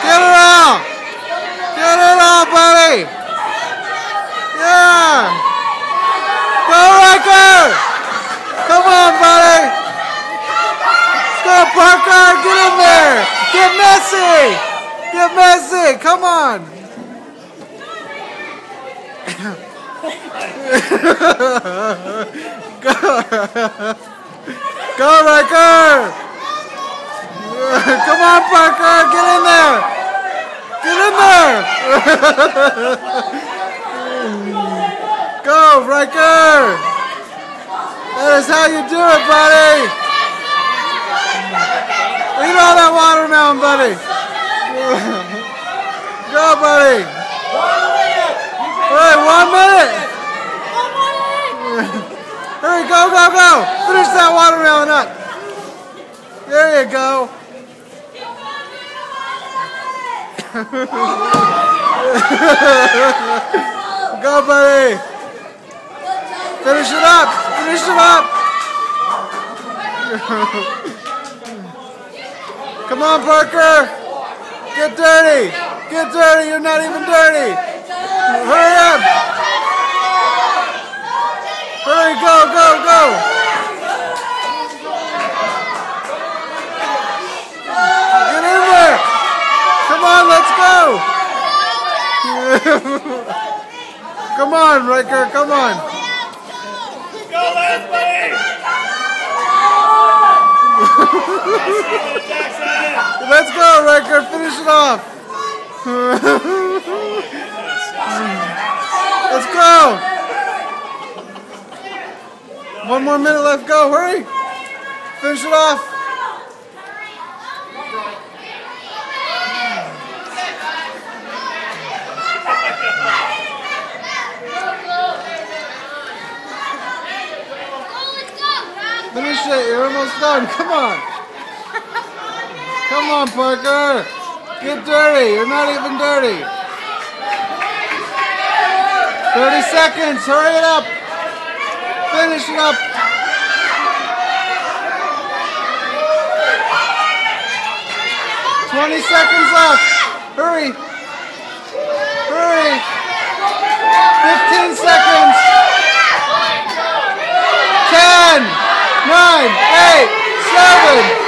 Get it out! Get it out, buddy! Yeah! Go, Ryker! Come on, buddy! Let's go, Parker! Get in there! Get messy! Get messy! Come on! Go, Ryker! Come on, Parker! Get in there! Get in there! Go, Ryker! That is how you do it, buddy! Eat all that watermelon, buddy! Go, buddy! Hey, 1 minute! Hurry, go, go, go! Finish that watermelon up! There you go! Go, buddy! Finish it up! Finish it up! Come on, Parker! Get dirty! Get dirty! You're not even dirty! Hurry up! Hurry, go, go, go! Get in there! Come on, let's go! Come on, Ryker, come on! Go, last buddy! Let's go, Ryker, finish it off! Let's go! 1 more minute left, go, hurry! Finish it off! Finish it, you're almost done, come on! Come on, Parker! Get dirty, you're not even dirty! 30 seconds, hurry it up! Finish it up! 20 seconds left! Hurry! Hurry! 15 seconds! 10, 9, 8, 7,